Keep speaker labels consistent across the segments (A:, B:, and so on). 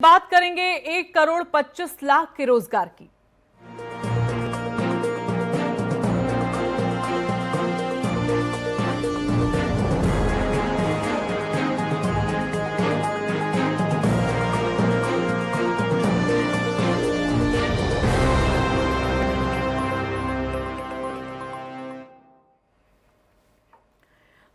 A: बात करेंगे 1,25,00,000 के रोजगार की।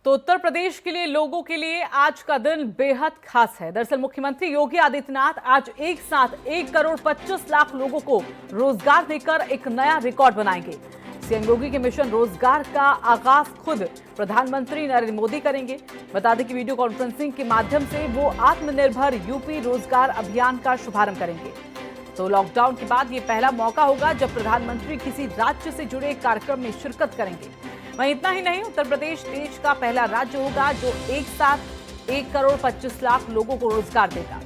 A: तो उत्तर प्रदेश के लिए लोगों के लिए आज का दिन बेहद खास है। दरअसल मुख्यमंत्री योगी आदित्यनाथ आज एक साथ 1,25,00,000 लोगों को रोजगार देकर एक नया रिकॉर्ड बनाएंगे। सीएम योगी के मिशन रोजगार का आगाज खुद प्रधानमंत्री नरेंद्र मोदी करेंगे। बता दें कि वीडियो कॉन्फ्रेंसिंग के माध्यम से वो आत्मनिर्भर यूपी रोजगार अभियान का शुभारंभ करेंगे। तो लॉकडाउन के बाद ये पहला मौका होगा जब प्रधानमंत्री किसी राज्य से जुड़े एक कार्यक्रम में शिरकत करेंगे। वहीं इतना ही नहीं, उत्तर प्रदेश देश का पहला राज्य होगा जो एक साथ 1,25,00,000 लोगों को रोजगार देगा।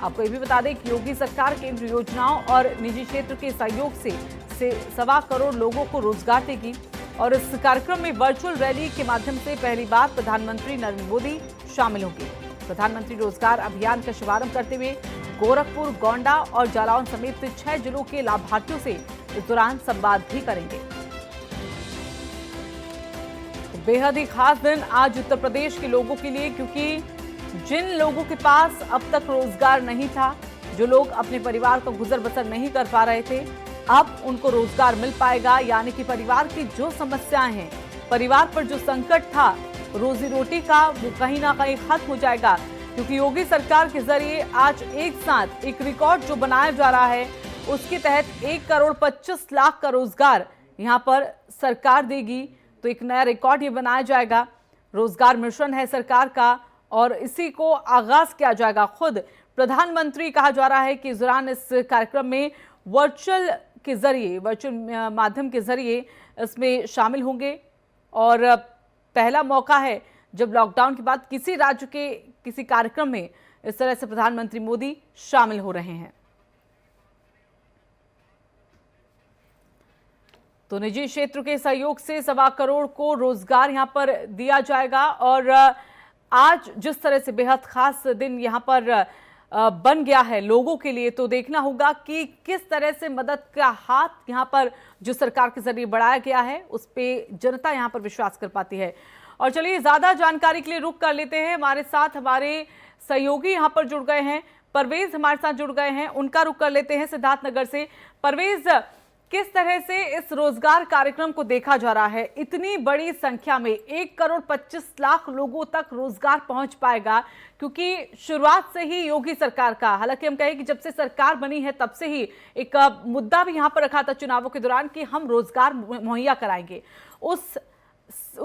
A: आपको ये भी बता दें कि योगी सरकार केंद्रीय योजनाओं और निजी क्षेत्र के सहयोग से 1.25 करोड़ लोगों को रोजगार देगी। और इस कार्यक्रम में वर्चुअल रैली के माध्यम से पहली बार प्रधानमंत्री नरेंद्र मोदी शामिल होंगे। प्रधानमंत्री रोजगार अभियान का शुभारंभ करते हुए गोरखपुर, गोंडा और जालौन समेत 6 जिलों के लाभार्थियों से इस दौरान संवाद भी करेंगे। बेहद ही खास दिन आज उत्तर प्रदेश के लोगों के लिए, क्योंकि जिन लोगों के पास अब तक रोजगार नहीं था, जो लोग अपने परिवार का गुजर बसर नहीं कर पा रहे थे, अब उनको रोजगार मिल पाएगा। यानी कि परिवार की जो समस्याएं हैं, परिवार पर जो संकट था रोजी रोटी का, वो कहीं ना कहीं खत्म हो जाएगा। क्योंकि योगी सरकार के जरिए आज एक साथ एक रिकॉर्ड जो बनाया जा रहा है, उसके तहत 1,25,00,000 का रोजगार यहाँ पर सरकार देगी। तो एक नया रिकॉर्ड ये बनाया जाएगा। रोजगार मिशन है सरकार का और इसी को आगाज किया जाएगा। खुद प्रधानमंत्री कहा जा रहा है कि इस दौरान इस कार्यक्रम में वर्चुअल माध्यम के जरिए इसमें शामिल होंगे। और पहला मौका है जब लॉकडाउन के बाद किसी राज्य के किसी कार्यक्रम में इस तरह से प्रधानमंत्री मोदी शामिल हो रहे हैं। तो निजी क्षेत्र के सहयोग से 1.25 करोड़ को रोजगार यहां पर दिया जाएगा। और आज जिस तरह से बेहद खास दिन यहां पर बन गया है लोगों के लिए, तो देखना होगा कि किस तरह से मदद का हाथ यहां पर जो सरकार के जरिए बढ़ाया गया है, उस पर जनता यहां पर विश्वास कर पाती है। और चलिए ज्यादा जानकारी के लिए रुक कर लेते हैं। हमारे साथ हमारे सहयोगी यहां पर जुड़ गए हैं, परवेज हमारे साथ जुड़ गए हैं, उनका रुक कर लेते हैं सिद्धार्थनगर से। परवेज, किस तरह से इस रोजगार कार्यक्रम को देखा जा रहा है? इतनी बड़ी संख्या में 1,25,00,000 लोगों तक रोजगार पहुंच पाएगा, क्योंकि शुरुआत से ही योगी सरकार का, हालांकि हम कहें कि जब से सरकार बनी है तब से ही एक मुद्दा भी यहां पर रखा था चुनावों के दौरान कि हम रोजगार मुहैया कराएंगे। उस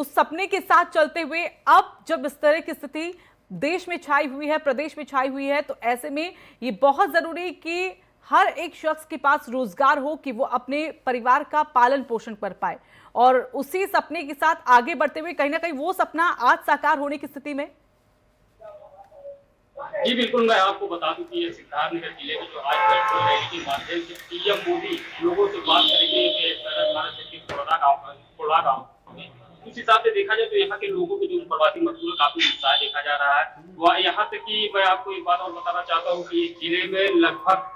A: सपने के साथ चलते हुए अब जब इस तरह की स्थिति देश में छाई हुई है, प्रदेश में छाई हुई है, तो ऐसे में ये बहुत जरूरी कि हर एक शख्स के पास रोजगार हो कि वो अपने परिवार का पालन पोषण कर पाए। और उसी सपने के साथ आगे बढ़ते हुए कहीं ना कहीं वो सपना आज साकार होने की स्थिति में।
B: जी बिल्कुल, मैं आपको बता दूं कि ये सिद्धार्थनगर जिले में जो आज वर्चुअल रैली के माध्यम से पीएम मोदी लोगों से बात करेंगे कि कोड़ा गाँव में, उस हिसाब से देखा जाए तो यहाँ के लोगों के जो प्रवासी मजदूर काफी उत्साह देखा जा रहा है। वह यहाँ तक कि मैं आपको एक बात और बताना चाहता हूँ कि जिले में लगभग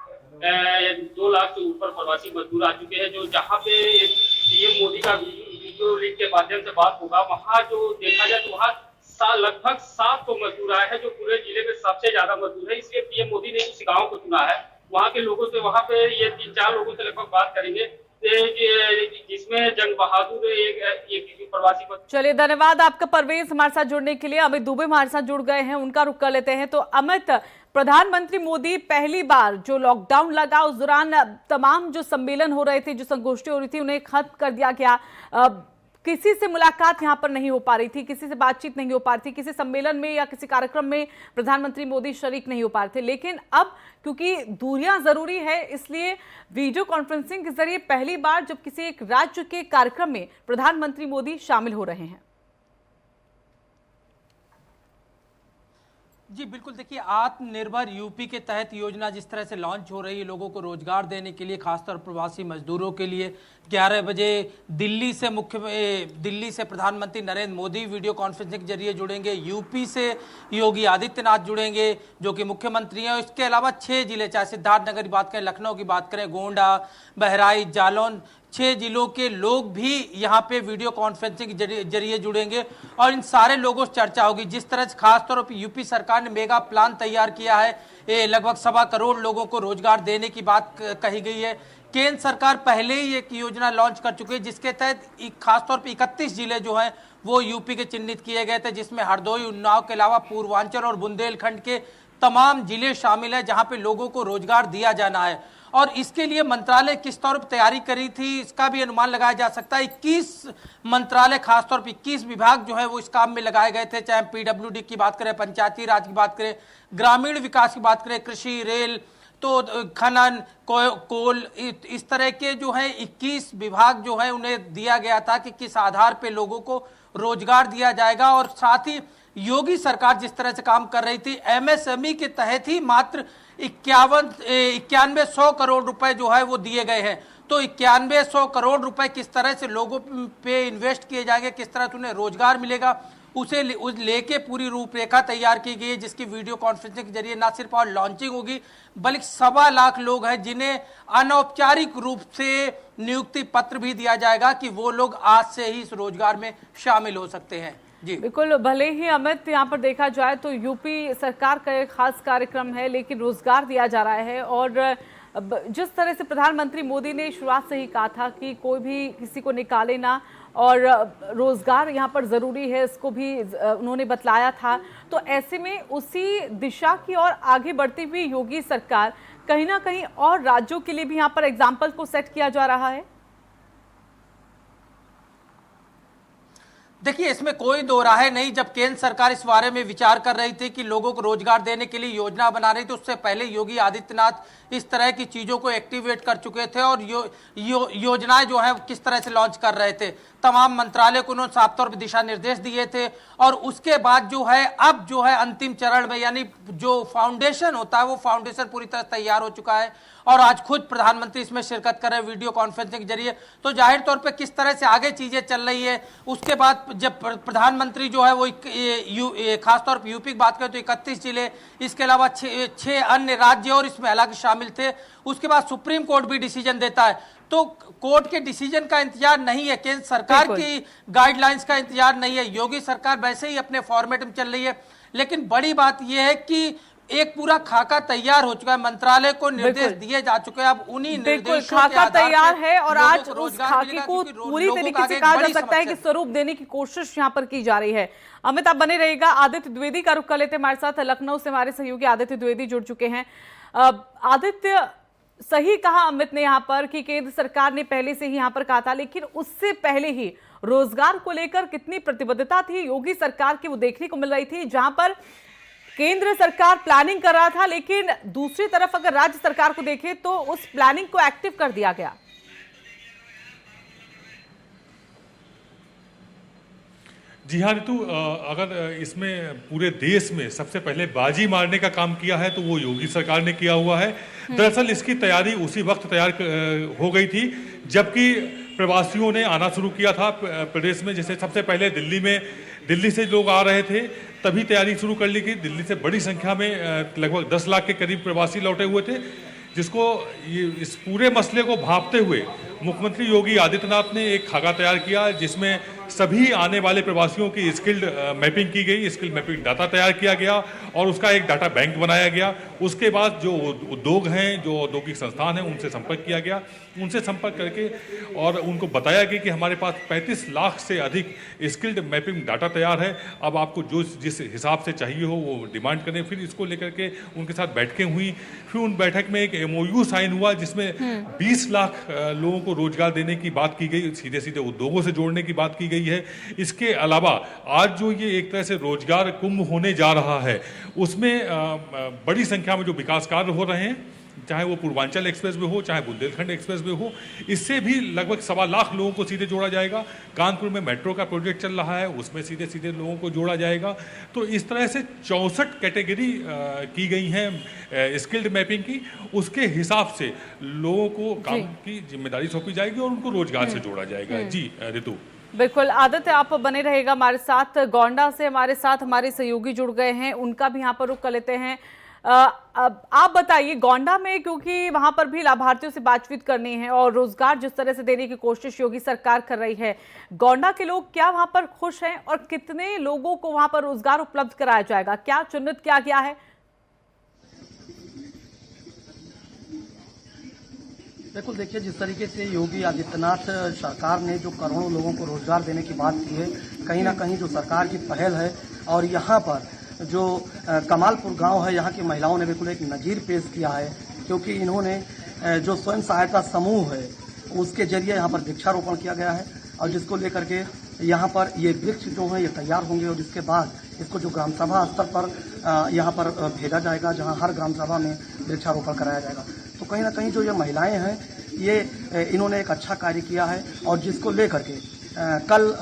B: 2 लाख से ऊपर प्रवासी मजदूर आ चुके हैं। जो जहाँ पे पीएम मोदी का वीडियो लिंक के माध्यम से बात होगा, वहाँ जो देखा जाए तो वहाँ लगभग 700 मजदूर आए हैं, जो पूरे जिले में सबसे ज्यादा मजदूर है। इसलिए पीएम मोदी ने उस गाँव को चुना है। वहाँ के लोगों से, वहाँ पे ये 3-4 लोगों से लगभग बात करेंगे, जिसमें जंग बहादुर एक प्रवासी।
A: चलिए, धन्यवाद आपका परवेज हमारे साथ जुड़ने के लिए। अमित दुबे हमारे साथ जुड़ गए हैं, उनका रुख कर लेते हैं। तो अमित, प्रधानमंत्री मोदी पहली बार जो लॉकडाउन लगा उस दौरान तमाम जो सम्मेलन हो रहे थे, जो संगोष्ठी हो रही थी, उन्हें खत्म कर दिया गया। किसी से मुलाकात यहाँ पर नहीं हो पा रही थी, किसी से बातचीत नहीं हो पा रही थी, किसी सम्मेलन में या किसी कार्यक्रम में प्रधानमंत्री मोदी शरीक नहीं हो पा रहे थे। लेकिन अब क्योंकि दूरियां जरूरी है, इसलिए वीडियो कॉन्फ्रेंसिंग के जरिए पहली बार जब किसी एक राज्य के कार्यक्रम में प्रधानमंत्री मोदी शामिल हो रहे हैं।
C: जी बिल्कुल, देखिए आत्मनिर्भर यूपी के तहत योजना जिस तरह से लॉन्च हो रही है लोगों को रोजगार देने के लिए, खासतौर प्रवासी मजदूरों के लिए 11 बजे दिल्ली से प्रधानमंत्री नरेंद्र मोदी वीडियो कॉन्फ्रेंसिंग के जरिए जुड़ेंगे, यूपी से योगी आदित्यनाथ जुड़ेंगे जो कि मुख्यमंत्री हैं। इसके अलावा 6 जिले, चाहे सिद्धार्थनगर की बात करें, लखनऊ की बात करें, गोंडा, बहराइच, जालौन, 6 जिलों के लोग भी यहाँ पे वीडियो कॉन्फ्रेंसिंग के जरिए जुड़ेंगे और इन सारे लोगों से चर्चा होगी। जिस तरह से खासतौर पर यूपी सरकार ने मेगा प्लान तैयार किया है, ये लगभग 1.25 करोड़ लोगों को रोजगार देने की बात कही गई है। केंद्र सरकार पहले ही एक योजना लॉन्च कर चुकी है जिसके तहत खासतौर पर 31 जिले जो हैं वो यूपी के चिन्हित किए गए थे, जिसमें हरदोई, उन्नाव के अलावा पूर्वांचल और बुंदेलखंड के तमाम जिले शामिल है जहां पे लोगों को रोजगार दिया जाना है। और इसके लिए मंत्रालय किस तौर पर तैयारी करी थी इसका भी अनुमान लगाया जा सकता है। 21 मंत्रालय, खासतौर पर 21 विभाग जो है वो इस काम में लगाए गए थे, चाहे पीडब्ल्यूडी की बात करें, पंचायती राज की बात करें, ग्रामीण विकास की बात करें, कृषि, रेल, तो खनन, कोल, इस तरह के जो है 21 विभाग जो है उन्हें दिया गया था कि किस आधार पे लोगों को रोजगार दिया जाएगा। और साथ ही योगी सरकार जिस तरह से काम कर रही थी, एमएसएमई के तहत ही मात्र 9100 करोड़ रुपए जो है वो दिए गए हैं। तो 9100 करोड़ रुपए किस तरह से लोगों पे इन्वेस्ट किए जाएंगे, किस तरह से उन्हें रोजगार मिलेगा, उसे लेके पूरी रूपरेखा तैयार की गई है, जिसकी वीडियो कॉन्फ्रेंसिंग के जरिए न सिर्फ और लॉन्चिंग होगी बल्कि 1.25 लाख लोग हैं जिन्हें अनौपचारिक रूप से नियुक्ति पत्र भी दिया जाएगा कि वो लोग आज से ही इस रोजगार में शामिल हो सकते हैं। जी
A: बिल्कुल, भले ही अमित यहाँ पर देखा जाए तो यूपी सरकार का एक खास कार्यक्रम है लेकिन रोजगार दिया जा रहा है। और जिस तरह से प्रधानमंत्री मोदी ने शुरुआत से ही कहा था कि कोई भी किसी को निकाले ना और रोजगार यहाँ पर जरूरी है, इसको भी उन्होंने बतलाया था। तो ऐसे में उसी दिशा की ओर आगे बढ़ती हुई योगी सरकार कहीं ना कहीं और राज्यों के लिए भी यहाँ पर एग्जाम्पल को सेट किया जा रहा है।
C: देखिए, इसमें कोई दो राय नहीं। जब केंद्र सरकार इस बारे में विचार कर रही थी कि लोगों को रोजगार देने के लिए योजना बना रही थी, उससे पहले योगी आदित्यनाथ इस तरह की चीजों को एक्टिवेट कर चुके थे और योजनाएं जो है किस तरह से लॉन्च कर रहे थे। तमाम मंत्रालय को उन्होंने साफ तौर पर दिशा निर्देश दिए थे और उसके बाद जो है अब जो है अंतिम चरण में, यानी जो फाउंडेशन होता है वो फाउंडेशन पूरी तरह तैयार हो चुका है और आज खुद प्रधानमंत्री इसमें शिरकत कर रहे हैं वीडियो कॉन्फ्रेंसिंग के जरिए। तो जाहिर तौर पे किस तरह से आगे चीजें चल रही है, उसके बाद जब प्रधानमंत्री जो है वो खासतौर पर यूपी की बात करें तो 31 जिले, इसके अलावा 6 अन्य राज्य और इसमें अलग शामिल थे। उसके बाद सुप्रीम कोर्ट भी डिसीजन देता है, तो कोर्ट के डिसीजन का इंतजार नहीं है, केंद्र सरकार की गाइडलाइंस का इंतजार नहीं है। योगी सरकार वैसे ही अपने फॉर्मेट में चल रही है, लेकिन बड़ी बात यह है कि एक पूरा खाका तैयार हो चुका है, मंत्रालय को निर्देश दिए जा चुके हैं। अब उन्हीं निर्देशों
A: खाका के तैयार है और आज उस खाके को पूरी तरीके से कहा जा सकता है कि स्वरूप देने की कोशिश यहाँ पर की जा रही है। अमित, आप बने रहिएगा। आदित्य द्विवेदी का रुख कर लेते हमारे साथ, लखनऊ से हमारे सहयोगी आदित्य द्विवेदी जुड़ चुके हैं। आदित्य, सही कहा अमित ने यहाँ पर कि केंद्र सरकार ने पहले से ही यहाँ पर कहा था, लेकिन उससे पहले ही रोजगार को लेकर कितनी प्रतिबद्धता थी योगी सरकार की वो देखने को मिल रही थी, जहां पर केंद्र सरकार प्लानिंग कर रहा था लेकिन दूसरी तरफ अगर राज्य सरकार को देखें तो उस प्लानिंग को एक्टिव कर दिया गया।
D: जी हाँ रितु, अगर इसमें पूरे देश में सबसे पहले बाजी मारने का काम किया है तो वो योगी सरकार ने किया हुआ है। दरअसल इसकी तैयारी उसी वक्त तैयार हो गई थी जबकि प्रवासियों ने आना शुरू किया था प्रदेश में। जैसे सबसे पहले दिल्ली से लोग आ रहे थे, तभी तैयारी शुरू कर ली गई। दिल्ली से बड़ी संख्या में लगभग 10 लाख के करीब प्रवासी लौटे हुए थे, जिसको इस पूरे मसले को भांपते हुए मुख्यमंत्री योगी आदित्यनाथ ने एक खाका तैयार किया जिसमें सभी आने वाले प्रवासियों की स्किल्ड मैपिंग की गई, स्किल मैपिंग डाटा तैयार किया गया और उसका एक डाटा बैंक बनाया गया। उसके बाद जो उद्योग हैं, जो औद्योगिक संस्थान हैं, उनसे संपर्क किया गया। उनसे संपर्क करके और उनको बताया गया कि हमारे पास 35 लाख से अधिक स्किल्ड मैपिंग डाटा तैयार है, अब आपको जो जिस हिसाब से चाहिए हो वो डिमांड करें। फिर इसको लेकर के उनके साथ बैठकें हुई। फिर उन बैठक में एक MOU साइन हुआ जिसमें 20 लाख लोगों को रोजगार देने की बात की गई, सीधे सीधे उद्योगों से जोड़ने की बात की गई है। इसके अलावा आज जो ये एक तरह से रोजगार कुंभ होने जा रहा है उसमें बड़ी संख्या में जो विकास कार्य हो रहे हैं, चाहे वो पूर्वांचल एक्सप्रेस वे हो, चाहे बुंदेलखंड एक्सप्रेस वे हो, इससे भी लगभग 1.25 लाख लोगों को सीधे जोड़ा जाएगा। कानपुर में मेट्रो का प्रोजेक्ट चल रहा है, उसमें सीधे सीधे लोगों को जोड़ा जाएगा। तो इस तरह से 64 कैटेगरी की गई हैं स्किल्ड मैपिंग की, उसके हिसाब से लोगों को काम की जिम्मेदारी सौंपी जाएगी और उनको रोजगार से जोड़ा जाएगा। जी ऋतु।
A: बिल्कुल आदित्य, आप बने रहेगा हमारे साथ। गोंडा से हमारे साथ हमारे सहयोगी जुड़ गए हैं, उनका भी यहाँ पर रुख कर लेते हैं। अब आप बताइए, गोंडा में क्योंकि वहां पर भी लाभार्थियों से बातचीत करनी है और रोजगार जिस तरह से देने की कोशिश योगी सरकार कर रही है, गोंडा के लोग क्या वहां पर खुश हैं और कितने लोगों को वहां पर रोजगार उपलब्ध कराया जाएगा, क्या चिन्हित किया गया है?
E: बिल्कुल, देखिए जिस तरीके से योगी आदित्यनाथ सरकार ने जो करोड़ों लोगों को रोजगार देने की बात की है, कहीं ना कहीं जो सरकार की पहल है और यहाँ पर जो कमालपुर गांव है, यहाँ की महिलाओं ने बिल्कुल एक नज़ीर पेश किया है, क्योंकि इन्होंने जो स्वयं सहायता समूह है उसके जरिए यहाँ पर वृक्षारोपण किया गया है और जिसको लेकर के यहाँ पर ये वृक्ष जो है ये तैयार होंगे और जिसके बाद इसको जो ग्राम सभा स्तर पर यहाँ पर भेजा जाएगा, जहाँ हर ग्राम सभा में वृक्षारोपण कराया जाएगा। तो कहीं ना कहीं जो ये महिलाएं हैं ये इन्होंने एक अच्छा कार्य किया है और जिसको लेकर के कल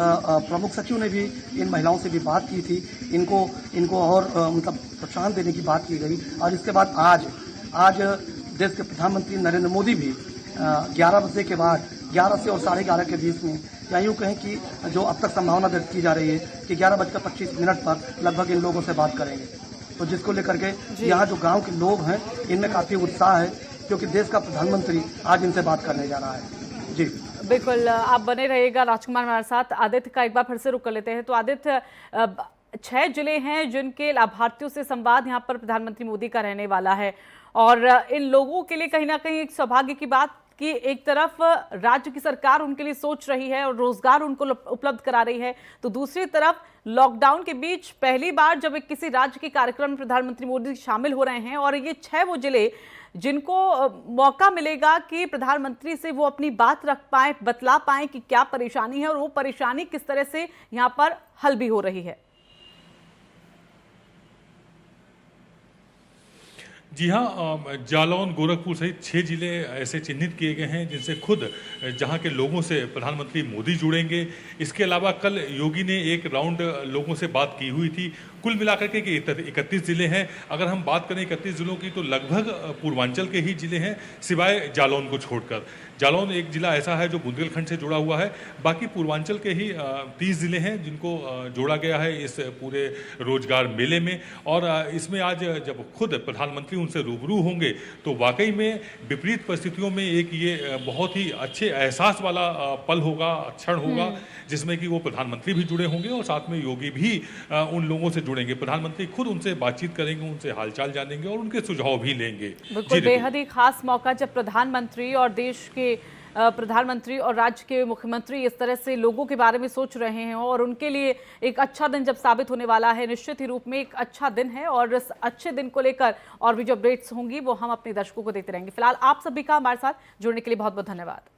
E: प्रमुख सचिव ने भी इन महिलाओं से भी बात की थी, इनको और मतलब प्रोत्साहन देने की बात की गई और इसके बाद आज देश के प्रधानमंत्री नरेंद्र मोदी भी 11 बजे के बाद 11 से और 11:30 के बीच में, या यूँ कहें कि जो अब तक संभावना व्यक्त की जा रही है कि 11:25 पर लगभग इन लोगों से बात करेंगे। तो जिसको लेकर के यहाँ जो गाँव के लोग हैं इनमें काफ़ी उत्साह है, क्योंकि देश का प्रधानमंत्री आज इनसे बात करने जा रहा है। जी
A: बिल्कुल, आप बने रहिएगा राजकुमार हमारे साथ। आदित्य का एक बार फिर से रुक कर लेते हैं। तो आदित्य, 6 जिले हैं जिनके लाभार्थियों से संवाद यहाँ पर प्रधानमंत्री मोदी का रहने वाला है और इन लोगों के लिए कहीं ना कहीं एक सौभाग्य की बात कि एक तरफ राज्य की सरकार उनके लिए सोच रही है और रोजगार उनको उपलब्ध करा रही है, तो दूसरी तरफ लॉकडाउन के बीच पहली बार जब एक किसी राज्य के कार्यक्रम में प्रधानमंत्री मोदी शामिल हो रहे हैं और ये 6 वो जिले जिनको मौका मिलेगा कि प्रधानमंत्री से वो अपनी बात रख पाए, बतला पाए कि क्या परेशानी है और वो परेशानी किस तरह से यहाँ पर हल भी हो रही है।
D: जी हाँ, जालौन, गोरखपुर सहित 6 जिले ऐसे चिन्हित किए गए हैं जिनसे खुद जहाँ के लोगों से प्रधानमंत्री मोदी जुड़ेंगे। इसके अलावा कल योगी ने एक राउंड लोगों से बात की हुई थी। कुल मिलाकर के 31 जिले हैं। अगर हम बात करें 31 जिलों की तो लगभग पूर्वांचल के ही जिले हैं, सिवाय जालौन को छोड़कर। जालौन एक जिला ऐसा है जो बुंदेलखंड से जुड़ा हुआ है, बाकी पूर्वांचल के ही 30 जिले हैं जिनको जोड़ा गया है इस पूरे रोजगार मेले में। और इसमें आज जब खुद प्रधानमंत्री उनसे रूबरू होंगे तो वाकई में विपरीत परिस्थितियों में एक ये बहुत ही अच्छे एहसास वाला पल होगा, क्षण होगा, जिसमें कि वो प्रधानमंत्री भी जुड़े होंगे और साथ में योगी भी उन लोगों से जुड़ेंगे। प्रधानमंत्री खुद उनसे बातचीत करेंगे, उनसे हालचाल जानेंगे और उनके सुझाव भी लेंगे।
A: बिल्कुल, बेहद ही खास मौका जब प्रधानमंत्री और देश के प्रधानमंत्री और राज्य के मुख्यमंत्री इस तरह से लोगों के बारे में सोच रहे हैं और उनके लिए एक अच्छा दिन जब साबित होने वाला है, निश्चित ही रूप में एक अच्छा दिन है और इस अच्छे दिन को लेकर और भी जो अपडेट्स होंगी वो हम अपने दर्शकों को देते रहेंगे। फिलहाल आप सभी का हमारे साथ जुड़ने के लिए बहुत बहुत धन्यवाद।